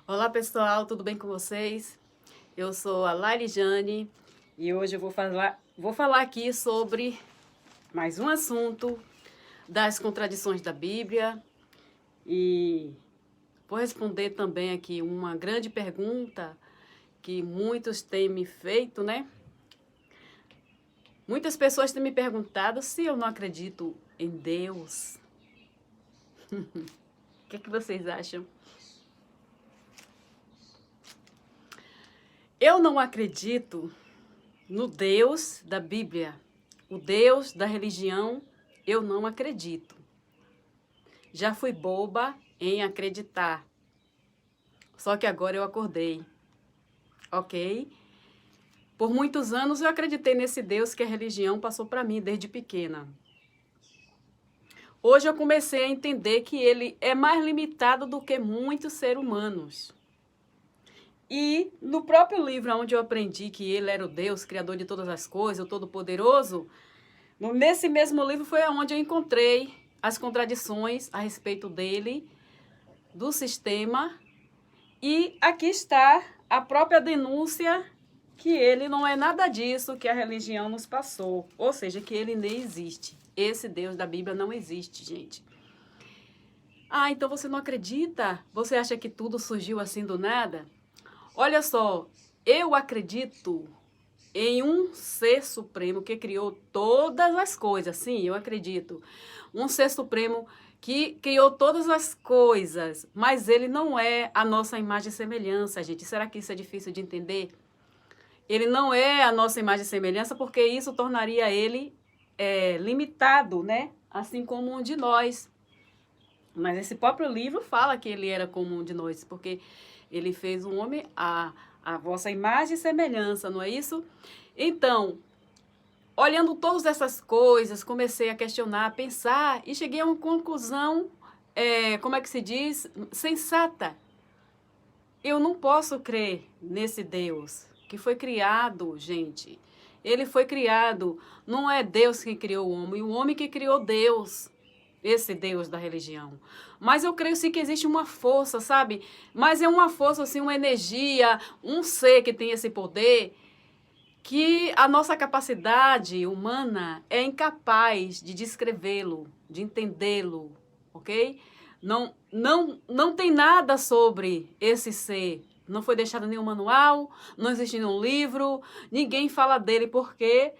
Olá pessoal, tudo bem com vocês? Eu sou a Larijane e hoje eu vou falar aqui sobre mais um assunto das contradições da Bíblia e vou responder também aqui uma grande pergunta que muitos têm me feito, né? Muitas pessoas têm me perguntado se eu não acredito em Deus. O que é que vocês acham? Eu não acredito no Deus da Bíblia, o Deus da religião, eu não acredito. Já fui boba em acreditar, só que agora eu acordei, ok? Por muitos anos eu acreditei nesse Deus que a religião passou para mim desde pequena. Hoje eu comecei a entender que ele é mais limitado do que muitos seres humanos. E no próprio livro onde eu aprendi que ele era o Deus, criador de todas as coisas, o Todo-Poderoso, nesse mesmo livro foi onde eu encontrei as contradições a respeito dele, do sistema, e aqui está a própria denúncia que ele não é nada disso que a religião nos passou, ou seja, que ele nem existe. Esse Deus da Bíblia não existe, gente. Ah, então você não acredita? Você acha que tudo surgiu assim do nada? Olha só, eu acredito em um ser supremo que criou todas as coisas. Sim, eu acredito. Um ser supremo que criou todas as coisas, mas ele não é a nossa imagem e semelhança, gente. Será que isso é difícil de entender? Ele não é a nossa imagem e semelhança porque isso tornaria ele limitado, né? Assim como um de nós. Mas esse próprio livro fala que ele era como um de nós, porque ele fez um homem a vossa imagem e semelhança, não é isso? Então, olhando todas essas coisas, comecei a questionar, a pensar e cheguei a uma conclusão, como é que se diz? Sensata. Eu não posso crer nesse Deus que foi criado, gente. Ele foi criado, não é Deus que criou o homem que criou Deus, esse Deus da religião. Mas eu creio sim que existe uma força, sabe? Mas é uma força, assim, uma energia, um ser que tem esse poder que a nossa capacidade humana é incapaz de descrevê-lo, de entendê-lo, ok? Não tem nada sobre esse ser. Não foi deixado nenhum manual, não existe nenhum livro, ninguém fala dele porque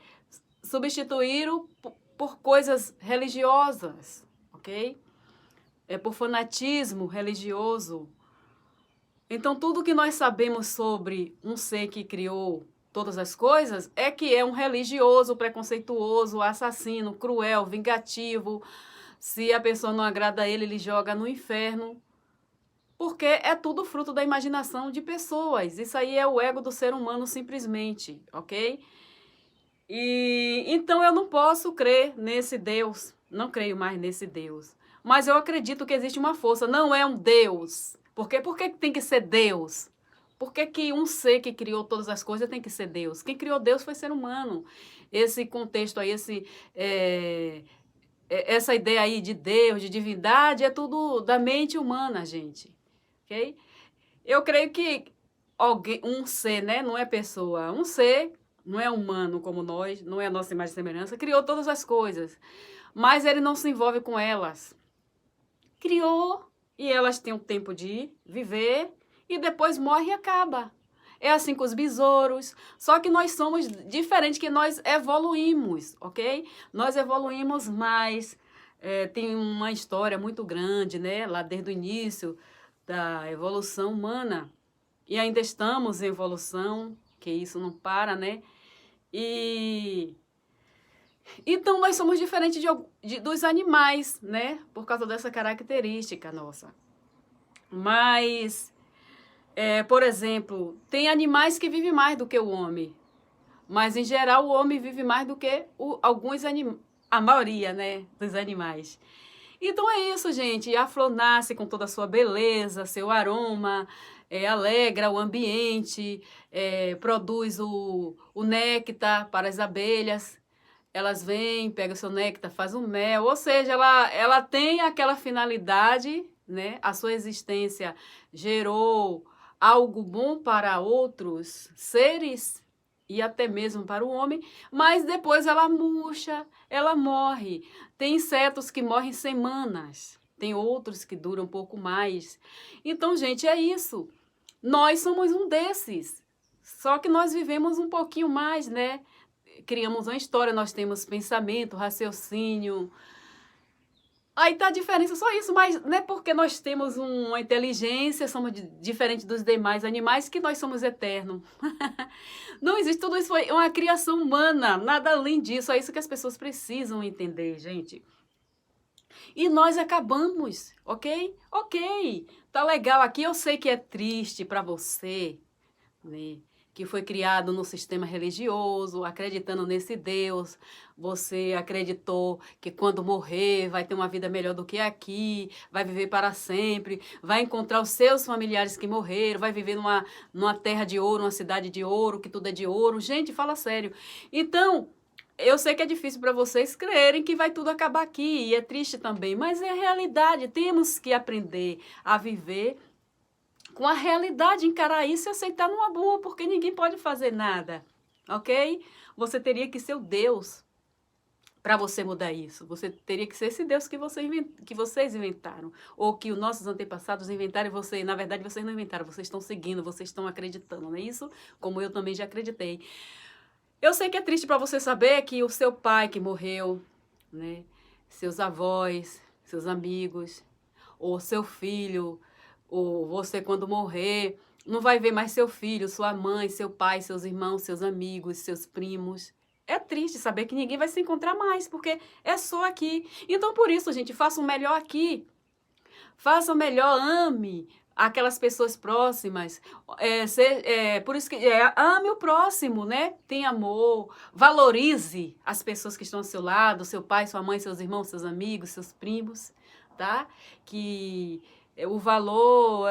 substituíram por coisas religiosas, ok? É por fanatismo religioso. Então, tudo que nós sabemos sobre um ser que criou todas as coisas é que é um religioso, preconceituoso, assassino, cruel, vingativo. Se a pessoa não agrada a ele, ele joga no inferno. Porque é tudo fruto da imaginação de pessoas. Isso aí é o ego do ser humano simplesmente, ok? E então eu não posso crer nesse Deus. Não creio mais nesse Deus. Mas eu acredito que existe uma força. Não é um Deus. Por que tem que ser Deus? Por que um ser que criou todas as coisas tem que ser Deus? Quem criou Deus foi ser humano. Esse contexto aí, essa ideia aí de Deus, de divindade, é tudo da mente humana, gente. Ok? Eu creio que alguém, um ser, né? Não é pessoa. Um ser, não é humano como nós, não é a nossa imagem e semelhança, criou todas as coisas. Mas ele não se envolve com elas. Criou e elas têm o tempo de viver e depois morre e acaba. É assim com os besouros, só que nós somos diferentes, que nós evoluímos, ok? Nós evoluímos mais, tem uma história muito grande, né? Lá desde o início da evolução humana. E ainda estamos em evolução, que isso não para, né? E então, nós somos diferentes dos animais, né? Por causa dessa característica nossa. Mas, por exemplo, tem animais que vivem mais do que o homem. Mas, em geral, o homem vive mais do que alguns animais. A maioria, né? Dos animais. Então é isso, gente. A flor nasce com toda a sua beleza, seu aroma, alegra o ambiente, produz o néctar para as abelhas. Elas vêm, pegam seu néctar, faz o mel, ou seja, ela tem aquela finalidade, né? A sua existência gerou algo bom para outros seres e até mesmo para o homem, mas depois ela murcha, ela morre. Tem insetos que morrem semanas, tem outros que duram um pouco mais. Então, gente, é isso. Nós somos um desses. Só que nós vivemos um pouquinho mais, né? Criamos uma história, nós temos pensamento, raciocínio. Aí tá a diferença, só isso, mas não é porque nós temos uma inteligência, somos diferentes dos demais animais, que nós somos eternos. Não existe, tudo isso foi uma criação humana, nada além disso, é isso que as pessoas precisam entender, gente. E nós acabamos, ok? Ok, tá legal aqui, eu sei que é triste para você, né? Que foi criado no sistema religioso, acreditando nesse Deus. Você acreditou que quando morrer vai ter uma vida melhor do que aqui, vai viver para sempre, vai encontrar os seus familiares que morreram, vai viver numa terra de ouro, numa cidade de ouro, que tudo é de ouro. Gente, fala sério. Então, eu sei que é difícil para vocês crerem que vai tudo acabar aqui, e é triste também, mas é a realidade. Temos que aprender a viver com a realidade, encarar isso e aceitar numa boa, porque ninguém pode fazer nada, ok? Você teria que ser o Deus para você mudar isso. Você teria que ser esse Deus que vocês inventaram, ou que os nossos antepassados inventaram e você, na verdade, vocês não inventaram, vocês estão seguindo, vocês estão acreditando, não é isso? Como eu também já acreditei. Eu sei que é triste para você saber que o seu pai que morreu, né, seus avós, seus amigos, ou seu filho, ou você quando morrer, não vai ver mais seu filho, sua mãe, seu pai, seus irmãos, seus amigos, seus primos. É triste saber que ninguém vai se encontrar mais, porque é só aqui. Então, por isso, gente, faça o melhor aqui. Faça o melhor, ame aquelas pessoas próximas. Por isso que ame o próximo, né? Tenha amor, valorize as pessoas que estão ao seu lado, seu pai, sua mãe, seus irmãos, seus amigos, seus primos, tá? Que o valor,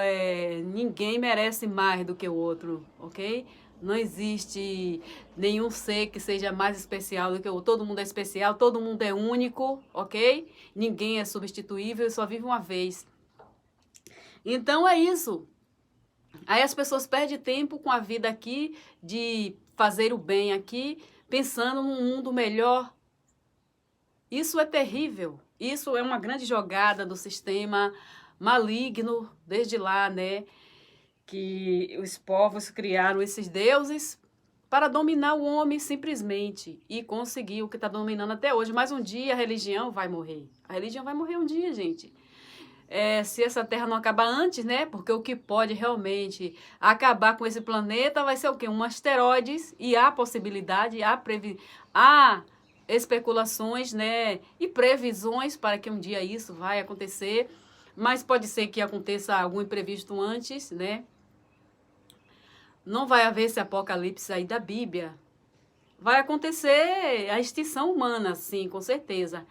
ninguém merece mais do que o outro, ok? Não existe nenhum ser que seja mais especial do que o outro. Todo mundo é especial, todo mundo é único, ok? Ninguém é substituível, só vive uma vez. Então é isso. Aí as pessoas perdem tempo com a vida aqui, de fazer o bem aqui, pensando num mundo melhor. Isso é terrível. Isso é uma grande jogada do sistema maligno, desde lá, né? Que os povos criaram esses deuses para dominar o homem simplesmente e conseguir o que está dominando até hoje. Mas um dia a religião vai morrer. A religião vai morrer um dia, gente. Se essa Terra não acabar antes, né? Porque o que pode realmente acabar com esse planeta vai ser o quê? Um asteroides, e há possibilidade, há especulações, né? E previsões para que um dia isso vai acontecer, mas pode ser que aconteça algum imprevisto antes, né? Não vai haver esse apocalipse aí da Bíblia. Vai acontecer a extinção humana, sim, com certeza.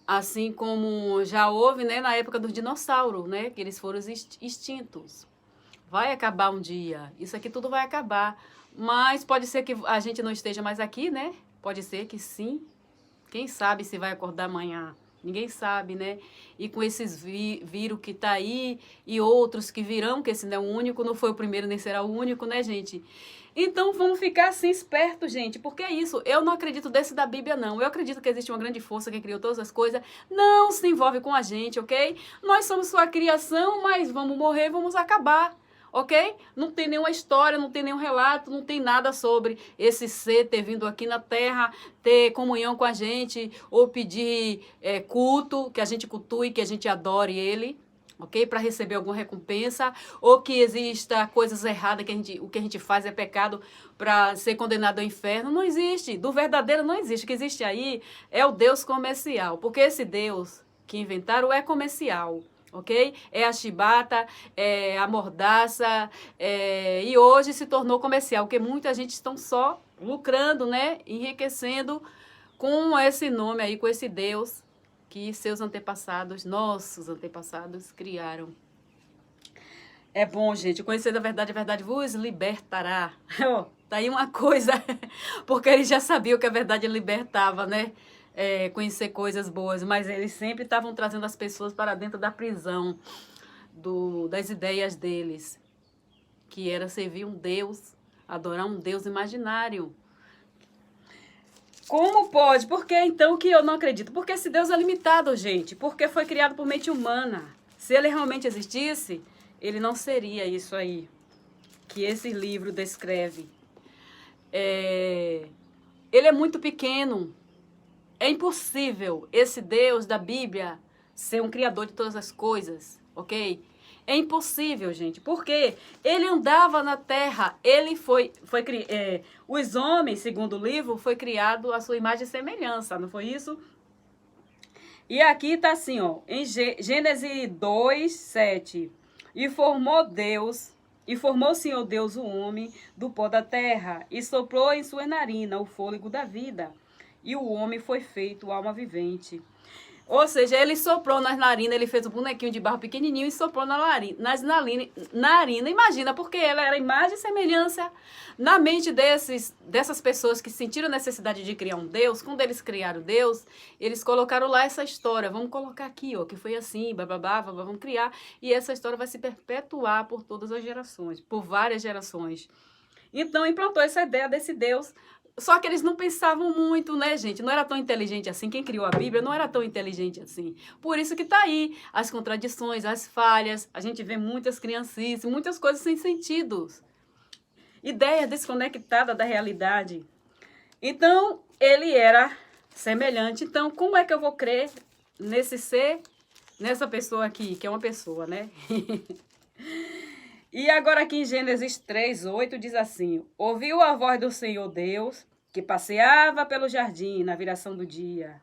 Assim como já houve, né, na época dos dinossauros, né, que eles foram extintos. Vai acabar um dia, isso aqui tudo vai acabar. Mas pode ser que a gente não esteja mais aqui, né? Pode ser que sim. Quem sabe se vai acordar amanhã? Ninguém sabe, né? E com esses vírus que tá aí e outros que virão, que esse não é o único, não foi o primeiro nem será o único, né, gente? Então vamos ficar assim espertos, gente, porque é isso. Eu não acredito desse da Bíblia, não. Eu acredito que existe uma grande força que criou todas as coisas. Não se envolve com a gente, ok? Nós somos sua criação, mas vamos morrer, vamos acabar. Ok? Não tem nenhuma história, não tem nenhum relato, não tem nada sobre esse ser ter vindo aqui na Terra, ter comunhão com a gente, ou pedir culto, que a gente cultue, que a gente adore ele, ok? Para receber alguma recompensa, ou que exista coisas erradas, o que a gente faz é pecado para ser condenado ao inferno. Não existe. Do verdadeiro não existe. O que existe aí é o Deus comercial, porque esse Deus que inventaram é comercial. Ok? É a chibata, é a mordaça, e hoje se tornou comercial, porque muita gente estão só lucrando, né? Enriquecendo com esse nome aí, com esse Deus que seus antepassados, nossos antepassados, criaram. É bom, gente, conhecer a verdade vos libertará. Tá aí uma coisa, porque eles já sabiam que a verdade libertava, né? Conhecer coisas boas, mas eles sempre estavam trazendo as pessoas para dentro da prisão das ideias deles. que era servir um Deus, adorar um Deus imaginário. Como pode? Por que então que eu não acredito? Porque esse Deus é limitado, gente. Porque foi criado por mente humana. Se ele realmente existisse, ele não seria isso aí que esse livro descreve. Ele é muito pequeno. É impossível esse Deus da Bíblia ser um criador de todas as coisas, ok? É impossível, gente, porque ele andava na terra, ele os homens, segundo o livro, foi criado à sua imagem e semelhança, não foi isso? E aqui está assim, ó, em Gênesis 2, 7, e formou o Senhor Deus o homem do pó da terra, e soprou em sua narina o fôlego da vida, e o homem foi feito alma vivente. Ou seja, ele soprou nas narinas, ele fez um bonequinho de barro pequenininho e soprou nas narinas. Imagina, porque ela era imagem e semelhança na mente dessas pessoas que sentiram necessidade de criar um Deus. Quando eles criaram Deus, eles colocaram lá essa história. Vamos colocar aqui, ó, que foi assim, blá, vamos criar. E essa história vai se perpetuar por todas as gerações, por várias gerações. Então, implantou essa ideia desse Deus. Só que eles não pensavam muito, né, gente? Não era tão inteligente assim. Quem criou a Bíblia não era tão inteligente assim. Por isso que tá aí as contradições, as falhas. A gente vê muitas criancices, muitas coisas sem sentido. Ideia desconectada da realidade. Então, ele era semelhante. Então, como é que eu vou crer nesse ser, nessa pessoa aqui, que é uma pessoa, né? E agora aqui em Gênesis 3, 8 diz assim: ouviu a voz do Senhor Deus, que passeava pelo jardim na viração do dia,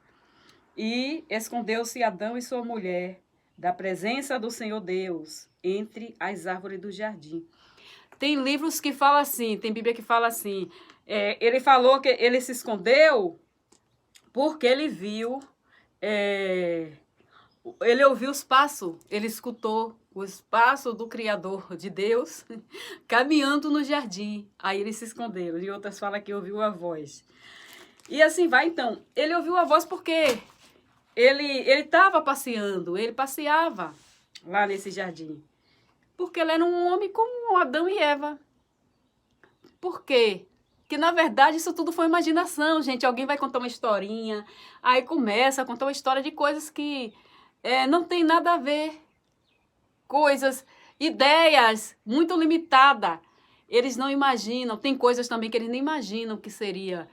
e escondeu-se Adão e sua mulher da presença do Senhor Deus entre as árvores do jardim. Tem livros que falam assim, tem Bíblia que fala assim, ele falou que ele se escondeu porque ele viu, ele ouviu os passos, ele escutou o espaço do Criador de Deus caminhando no jardim. Aí eles se esconderam. E outras falam que ouviu a voz. E assim vai, então. Ele ouviu a voz porque ele estava passeando, ele passeava lá nesse jardim. Porque ele era um homem como Adão e Eva. Por quê? Porque, na verdade, isso tudo foi imaginação, gente. Alguém vai contar uma historinha, aí começa a contar uma história de coisas que não tem nada a ver. Coisas, ideias muito limitadas. Eles não imaginam. Tem coisas também que eles nem imaginam que seria,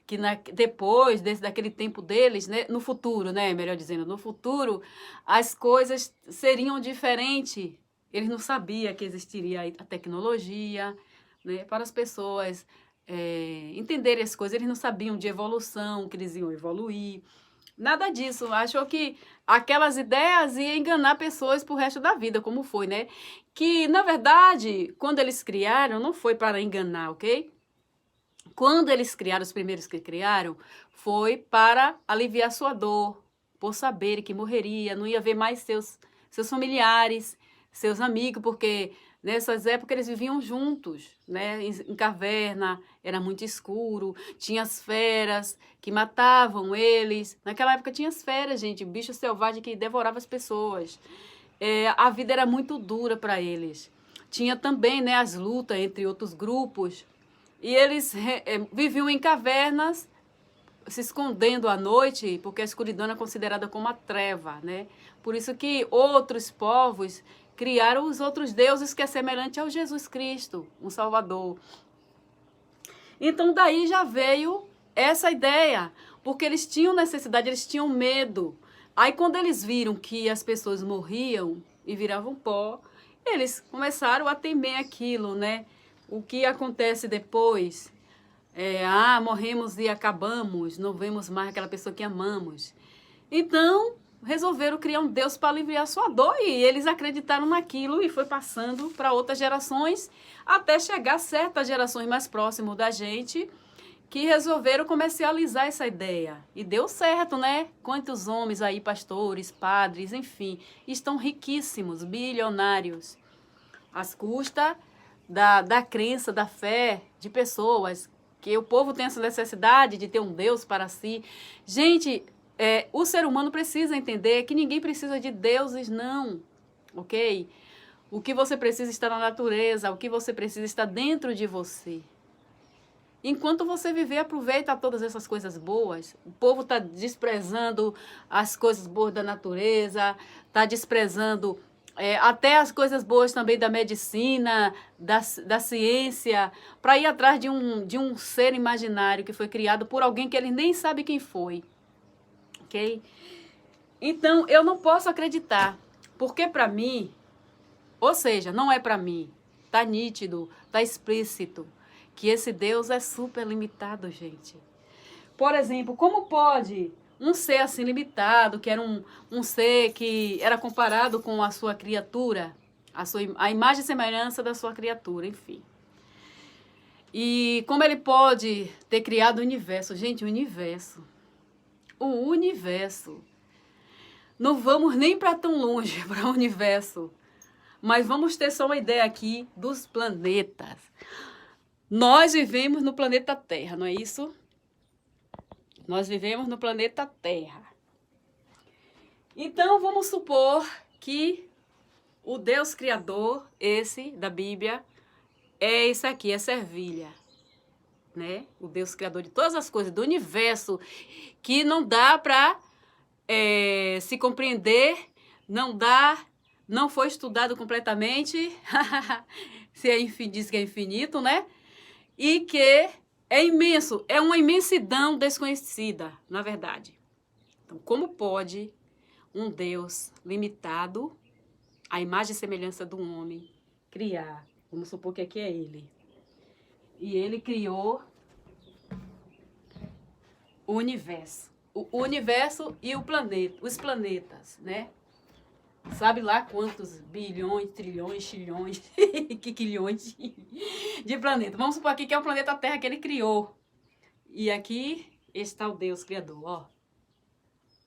que depois daquele tempo deles, né, no futuro, né, melhor dizendo, no futuro, as coisas seriam diferentes. Eles não sabiam que existiria a tecnologia, né, para as pessoas entenderem as coisas. Eles não sabiam de evolução, que eles iam evoluir. Nada disso. Achou que aquelas ideias iam enganar pessoas pro resto da vida, como foi, né? Que, na verdade, quando eles criaram, não foi para enganar, ok? Quando eles criaram, os primeiros que criaram, foi para aliviar sua dor, por saber que morreria, não ia ver mais seus familiares, seus amigos, porque nessas épocas eles viviam juntos, né? Em caverna, era muito escuro, tinha as feras que matavam eles. Naquela época tinha as feras, gente, bicho selvagem que devorava as pessoas. A vida era muito dura para eles. Tinha também, né, as lutas entre outros grupos. E eles viviam em cavernas, se escondendo à noite, porque a escuridão é considerada como a treva, né? Por isso que outros povos criaram os outros deuses que é semelhante ao Jesus Cristo, um Salvador. Então daí já veio essa ideia, porque eles tinham necessidade, eles tinham medo. Aí quando eles viram que as pessoas morriam e viravam pó, eles começaram a temer aquilo, né? O que acontece depois? Morremos e acabamos, não vemos mais aquela pessoa que amamos. Então, resolveram criar um Deus para aliviar sua dor e eles acreditaram naquilo e foi passando para outras gerações, até chegar a certas gerações mais próximas da gente, que resolveram comercializar essa ideia. E deu certo, né? Quantos homens aí, pastores, padres, enfim, estão riquíssimos, bilionários, às custas da crença, da fé de pessoas, que o povo tem essa necessidade de ter um Deus para si. Gente, o ser humano precisa entender que ninguém precisa de deuses, não, ok? O que você precisa está na natureza, o que você precisa está dentro de você. Enquanto você viver, aproveita todas essas coisas boas. O povo está desprezando as coisas boas da natureza, está desprezando até as coisas boas também da medicina, da ciência, para ir atrás de um ser imaginário que foi criado por alguém que ele nem sabe quem foi. Ok? Então, eu não posso acreditar, porque para mim, ou seja, não é para mim, está nítido, está explícito, que esse Deus é super limitado, gente. Por exemplo, como pode um ser assim limitado, que era um ser que era comparado com a sua criatura, a imagem e semelhança da sua criatura, enfim. E como ele pode ter criado o universo? Gente, o universo. O universo. Não vamos nem para tão longe, para o universo. Mas vamos ter só uma ideia aqui dos planetas. Nós vivemos no planeta Terra, não é isso? Nós vivemos no planeta Terra. Então, vamos supor que o Deus Criador, esse da Bíblia, é esse aqui, é Servilha, né? O Deus Criador de todas as coisas, do universo, que não dá para se compreender, não foi estudado completamente, se diz que é infinito, né? E que é imenso, é uma imensidão desconhecida, na verdade. Então, como pode um Deus limitado, à imagem e semelhança do homem, criar? Vamos supor que aqui é ele. E ele criou o universo. O universo e o planeta, os planetas, né? Sabe lá quantos bilhões, trilhões, trilhões, quilhões de planetas. Vamos supor aqui que é o planeta Terra que ele criou. E aqui está o Deus Criador, ó.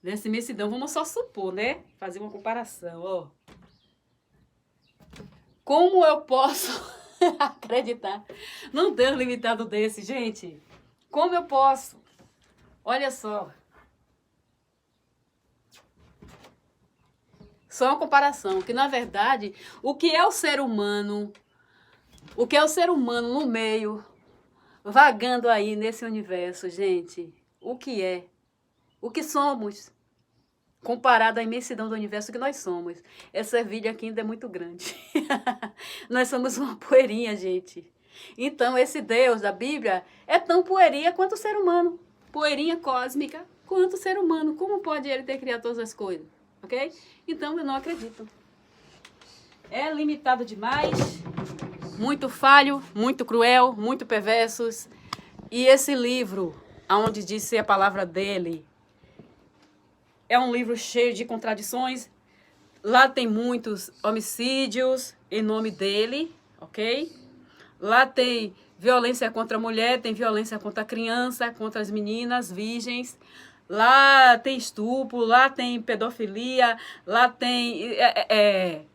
Dessa imensidão, vamos só supor, né? Fazer uma comparação, ó. Como eu posso acreditar num Deus limitado desse, gente? Como eu posso? Olha só. Só uma comparação, que na verdade, o que é o ser humano no meio, vagando aí nesse universo, gente? O que é? O que somos? Comparado à imensidão do universo que nós somos. Essa ervilha aqui ainda é muito grande. Nós somos uma poeirinha, gente. Então, esse Deus da Bíblia é tão poeirinha quanto o ser humano. Poeirinha cósmica quanto o ser humano. Como pode ele ter criado todas as coisas? Ok? Então, eu não acredito. É limitado demais, muito falho, muito cruel, muito perversos. E esse livro, onde disse a palavra dele, é um livro cheio de contradições. Lá tem muitos homicídios em nome dele, ok? Lá tem violência contra a mulher, tem violência contra a criança, contra as meninas virgens. Lá tem estupro, lá tem pedofilia, lá tem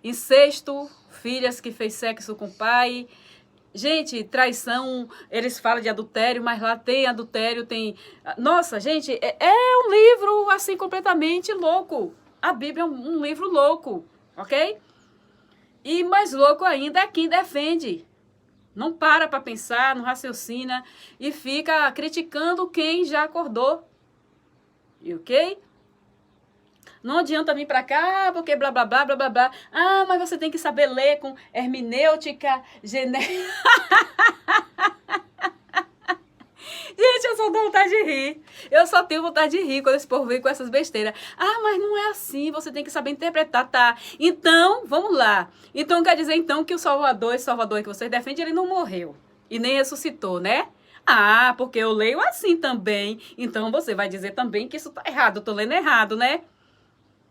incesto, filhas que fez sexo com o pai. Gente, traição, eles falam de adultério, mas lá tem adultério, tem... Nossa, gente, é um livro, assim, completamente louco. A Bíblia é um livro louco, ok? E mais louco ainda é quem defende. Não para pensar, não raciocina e fica criticando quem já acordou. Ok? Não adianta vir para cá, porque blá, blá, blá, blá, blá, blá. Ah, mas você tem que saber ler com hermenêutica, Gente, eu só tenho vontade de rir. Eu só tenho vontade de rir quando esse povo vem com essas besteiras. Ah, mas não é assim, você tem que saber interpretar, tá? Então, vamos lá. Então, quer dizer, então, que esse Salvador que vocês defendem, ele não morreu. E nem ressuscitou, né? Ah, porque eu leio assim também. Então, você vai dizer também que isso tá errado. Eu tô lendo errado, né?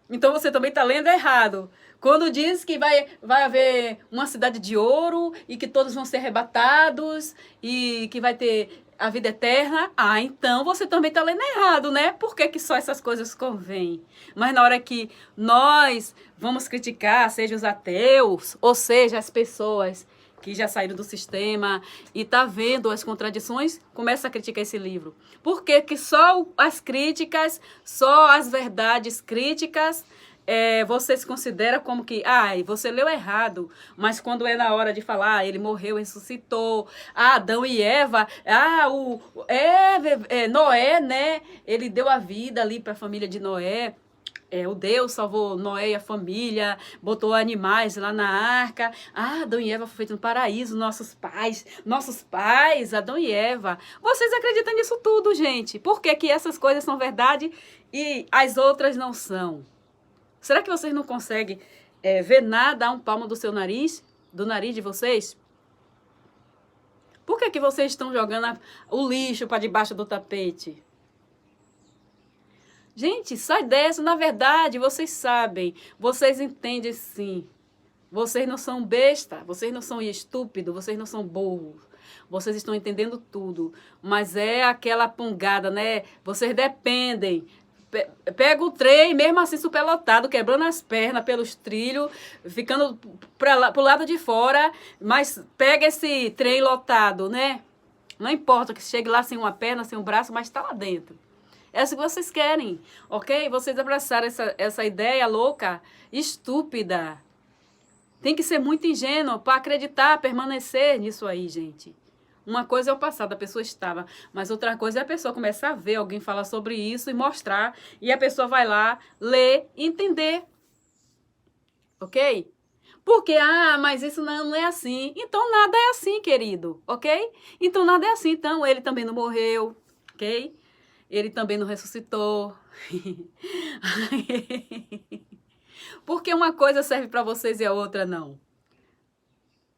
Então, você também tá lendo errado. Quando diz que vai haver uma cidade de ouro e que todos vão ser arrebatados e que vai ter a vida eterna, então você também está lendo errado, né? Por que só essas coisas convêm? Mas na hora que nós vamos criticar, seja os ateus, ou seja, as pessoas que já saíram do sistema e tá vendo as contradições, começa a criticar esse livro. Por que só as críticas, só as verdades críticas você se considera como que, você leu errado, mas quando é na hora de falar, ele morreu, ressuscitou, Adão e Eva, Noé, né, ele deu a vida ali para a família de Noé, o Deus salvou Noé e a família, botou animais lá na arca. Adão e Eva foi feito no paraíso, nossos pais, Adão e Eva. Vocês acreditam nisso tudo, gente? Por que que essas coisas são verdade e as outras não são? Será que vocês não conseguem ver nada a um palmo do seu nariz? Do nariz de vocês? Por que que vocês estão jogando o lixo para debaixo do tapete? Gente, sai dessa. Na verdade, vocês sabem. Vocês entendem sim. Vocês não são besta. Vocês não são estúpidos. Vocês não são burros. Vocês estão entendendo tudo. Mas é aquela pungada, né? Vocês dependem. Pega o trem, mesmo assim superlotado, quebrando as pernas pelos trilhos, ficando pro lado de fora, mas pega esse trem lotado, né? Não importa que chegue lá sem uma perna, sem um braço, mas está lá dentro. É isso que vocês querem, ok? Vocês abraçaram essa ideia louca, estúpida. Tem que ser muito ingênuo para acreditar, permanecer nisso aí, gente. Uma coisa é o passado, a pessoa estava, mas outra coisa é a pessoa começar a ver alguém falar sobre isso e mostrar, e a pessoa vai lá, ler e entender. Ok? Porque, mas isso não é assim. Então nada é assim, querido, ok? Então nada é assim. Então ele também não morreu, ok? Ele também não ressuscitou. Porque uma coisa serve para vocês e a outra não.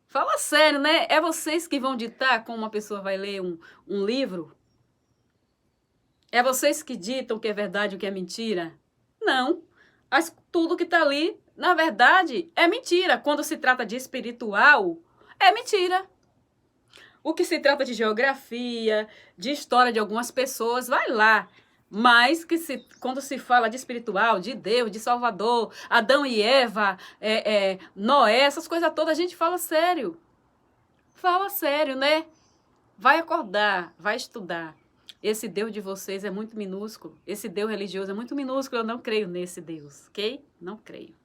Fala sério, né? É vocês que vão ditar como uma pessoa vai ler um livro? É vocês que ditam o que é verdade e o que é mentira? Não. Tudo que está ali, na verdade, é mentira. Quando se trata de espiritual, é mentira. O que se trata de geografia, de história de algumas pessoas, vai lá. Mas quando se fala de espiritual, de Deus, de Salvador, Adão e Eva, Noé, essas coisas todas, a gente fala sério. Fala sério, né? Vai acordar, vai estudar. Esse Deus de vocês é muito minúsculo. Esse Deus religioso é muito minúsculo. Eu não creio nesse Deus, ok? Não creio.